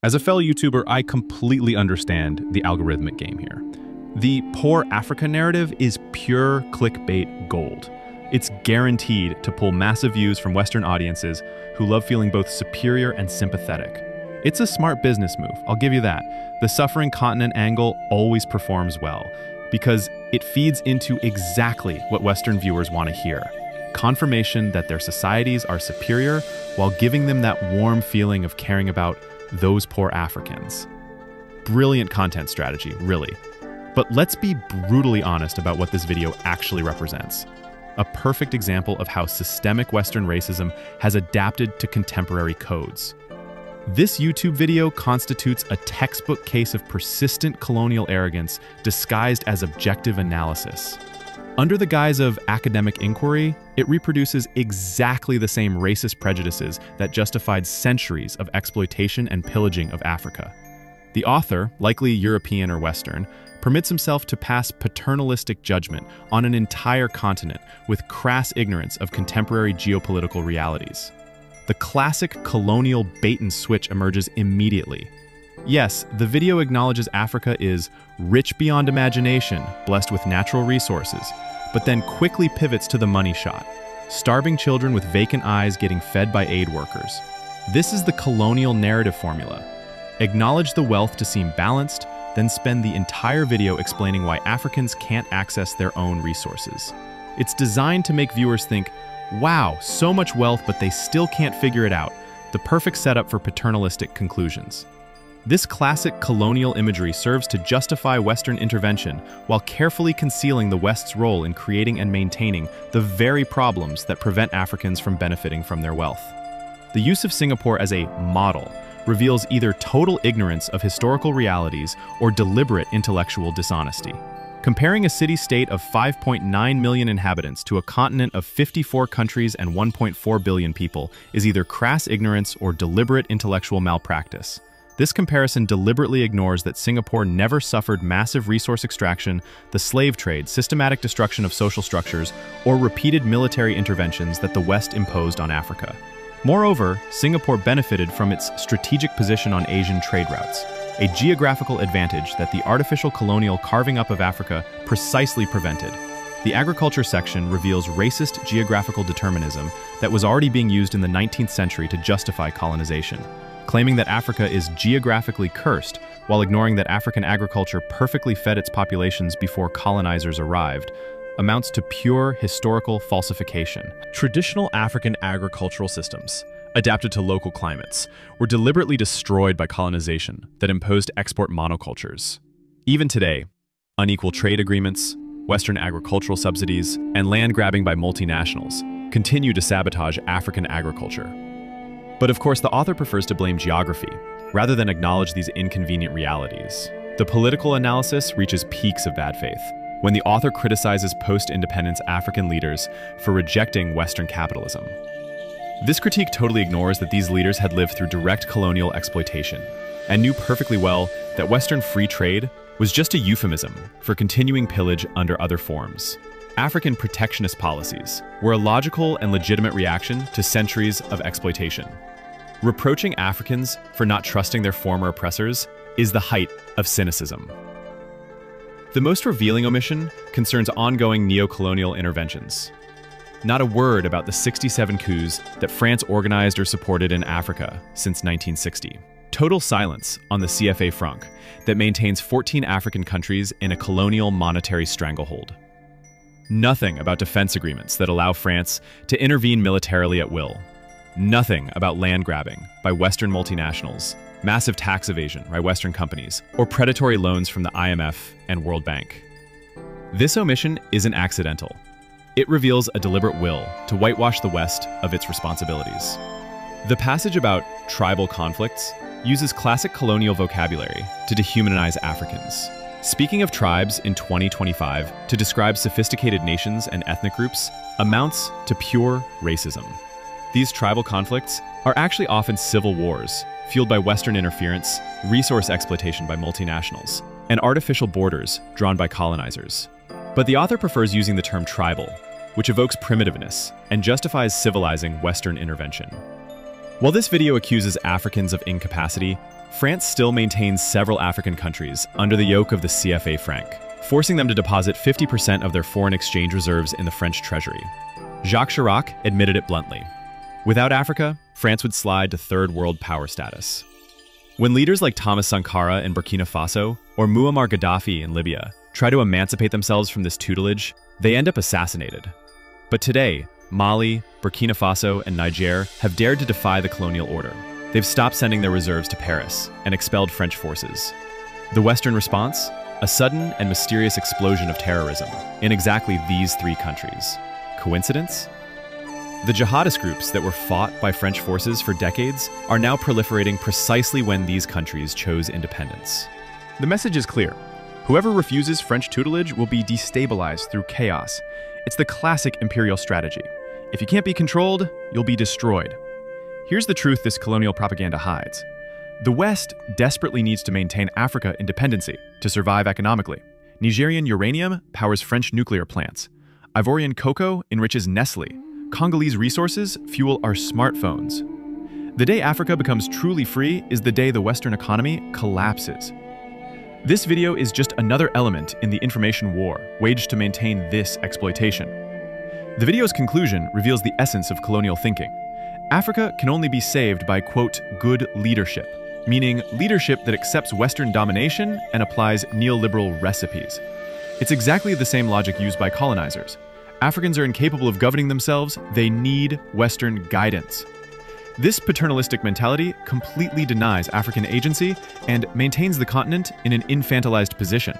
As a fellow YouTuber, I completely understand the algorithmic game here. The Poor Africa narrative is pure clickbait gold. It's guaranteed to pull massive views from Western audiences who love feeling both superior and sympathetic. It's a smart business move, I'll give you that. The suffering continent angle always performs well, because it feeds into exactly what Western viewers want to hear. Confirmation that their societies are superior while giving them that warm feeling of caring about those poor Africans. Brilliant content strategy, really. But let's be brutally honest about what this video actually represents. A perfect example of how systemic Western racism has adapted to contemporary codes. This YouTube video constitutes a textbook case of persistent colonial arrogance disguised as objective analysis. Under the guise of academic inquiry, it reproduces exactly the same racist prejudices that justified centuries of exploitation and pillaging of Africa. The author, likely European or Western, permits himself to pass paternalistic judgment on an entire continent with crass ignorance of contemporary geopolitical realities. The classic colonial bait-and-switch emerges immediately. Yes, the video acknowledges Africa is rich beyond imagination, blessed with natural resources, but then quickly pivots to the money shot. Starving children with vacant eyes getting fed by aid workers. This is the colonial narrative formula. Acknowledge the wealth to seem balanced, then spend the entire video explaining why Africans can't access their own resources. It's designed to make viewers think, wow, so much wealth, but they still can't figure it out. The perfect setup for paternalistic conclusions. This classic colonial imagery serves to justify Western intervention while carefully concealing the West's role in creating and maintaining the very problems that prevent Africans from benefiting from their wealth. The use of Singapore as a model reveals either total ignorance of historical realities or deliberate intellectual dishonesty. Comparing a city-state of 5.9 million inhabitants to a continent of 54 countries and 1.4 billion people is either crass ignorance or deliberate intellectual malpractice. This comparison deliberately ignores that Singapore never suffered massive resource extraction, the slave trade, systematic destruction of social structures, or repeated military interventions that the West imposed on Africa. Moreover, Singapore benefited from its strategic position on Asian trade routes, a geographical advantage that the artificial colonial carving up of Africa precisely prevented. The agriculture section reveals racist geographical determinism that was already being used in the 19th century to justify colonization, claiming that Africa is geographically cursed while ignoring that African agriculture perfectly fed its populations before colonizers arrived, amounts to pure historical falsification. Traditional African agricultural systems, adapted to local climates, were deliberately destroyed by colonization that imposed export monocultures. Even today, unequal trade agreements, Western agricultural subsidies, and land grabbing by multinationals continue to sabotage African agriculture. But of course, the author prefers to blame geography, rather than acknowledge these inconvenient realities. The political analysis reaches peaks of bad faith, when the author criticizes post-independence African leaders for rejecting Western capitalism. This critique totally ignores that these leaders had lived through direct colonial exploitation, and knew perfectly well that Western free trade was just a euphemism for continuing pillage under other forms. African protectionist policies were a logical and legitimate reaction to centuries of exploitation. Reproaching Africans for not trusting their former oppressors is the height of cynicism. The most revealing omission concerns ongoing neo-colonial interventions. Not a word about the 67 coups that France organized or supported in Africa since 1960. Total silence on the CFA franc that maintains 14 African countries in a colonial monetary stranglehold. Nothing about defense agreements that allow France to intervene militarily at will. Nothing about land grabbing by Western multinationals, massive tax evasion by Western companies, or predatory loans from the IMF and World Bank. This omission isn't accidental. It reveals a deliberate will to whitewash the West of its responsibilities. The passage about tribal conflicts uses classic colonial vocabulary to dehumanize Africans. Speaking of tribes in 2025 to describe sophisticated nations and ethnic groups amounts to pure racism. These tribal conflicts are actually often civil wars, fueled by Western interference, resource exploitation by multinationals, and artificial borders drawn by colonizers. But the author prefers using the term tribal, which evokes primitiveness and justifies civilizing Western intervention. While this video accuses Africans of incapacity, France still maintains several African countries under the yoke of the CFA franc, forcing them to deposit 50% of their foreign exchange reserves in the French treasury. Jacques Chirac admitted it bluntly. Without Africa, France would slide to third world power status. When leaders like Thomas Sankara in Burkina Faso or Muammar Gaddafi in Libya try to emancipate themselves from this tutelage, they end up assassinated. But today, Mali, Burkina Faso, and Niger have dared to defy the colonial order. They've stopped sending their reserves to Paris and expelled French forces. The Western response? A sudden and mysterious explosion of terrorism in exactly these three countries. Coincidence? The jihadist groups that were fought by French forces for decades are now proliferating precisely when these countries chose independence. The message is clear. Whoever refuses French tutelage will be destabilized through chaos. It's the classic imperial strategy. If you can't be controlled, you'll be destroyed. Here's the truth this colonial propaganda hides. The West desperately needs to maintain Africa independency to survive economically. Nigerian uranium powers French nuclear plants. Ivorian cocoa enriches Nestle. Congolese resources fuel our smartphones. The day Africa becomes truly free is the day the Western economy collapses. This video is just another element in the information war waged to maintain this exploitation. The video's conclusion reveals the essence of colonial thinking. Africa can only be saved by, quote, good leadership, meaning leadership that accepts Western domination and applies neoliberal recipes. It's exactly the same logic used by colonizers. Africans are incapable of governing themselves, they need Western guidance. This paternalistic mentality completely denies African agency and maintains the continent in an infantilized position.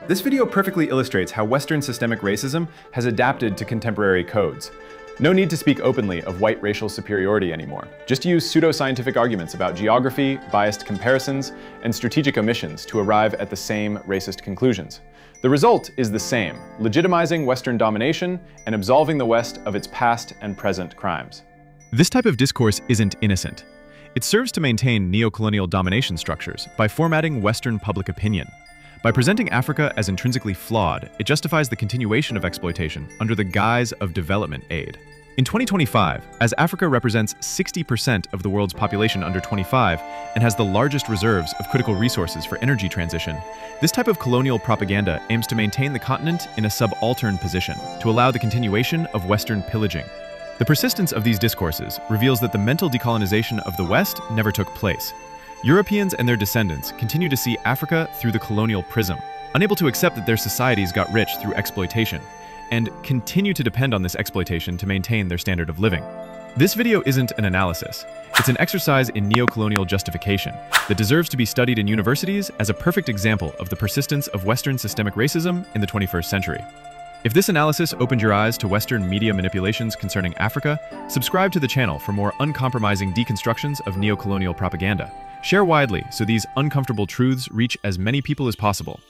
This video perfectly illustrates how Western systemic racism has adapted to contemporary codes. No need to speak openly of white racial superiority anymore. Just use pseudoscientific arguments about geography, biased comparisons, and strategic omissions to arrive at the same racist conclusions. The result is the same, legitimizing Western domination and absolving the West of its past and present crimes. This type of discourse isn't innocent. It serves to maintain neocolonial domination structures by formatting Western public opinion. By presenting Africa as intrinsically flawed, it justifies the continuation of exploitation under the guise of development aid. In 2025, as Africa represents 60% of the world's population under 25 and has the largest reserves of critical resources for energy transition, this type of colonial propaganda aims to maintain the continent in a subaltern position to allow the continuation of Western pillaging. The persistence of these discourses reveals that the mental decolonization of the West never took place. Europeans and their descendants continue to see Africa through the colonial prism, unable to accept that their societies got rich through exploitation, and continue to depend on this exploitation to maintain their standard of living. This video isn't an analysis. It's an exercise in neocolonial justification that deserves to be studied in universities as a perfect example of the persistence of Western systemic racism in the 21st century. If this analysis opened your eyes to Western media manipulations concerning Africa, subscribe to the channel for more uncompromising deconstructions of neocolonial propaganda. Share widely so these uncomfortable truths reach as many people as possible.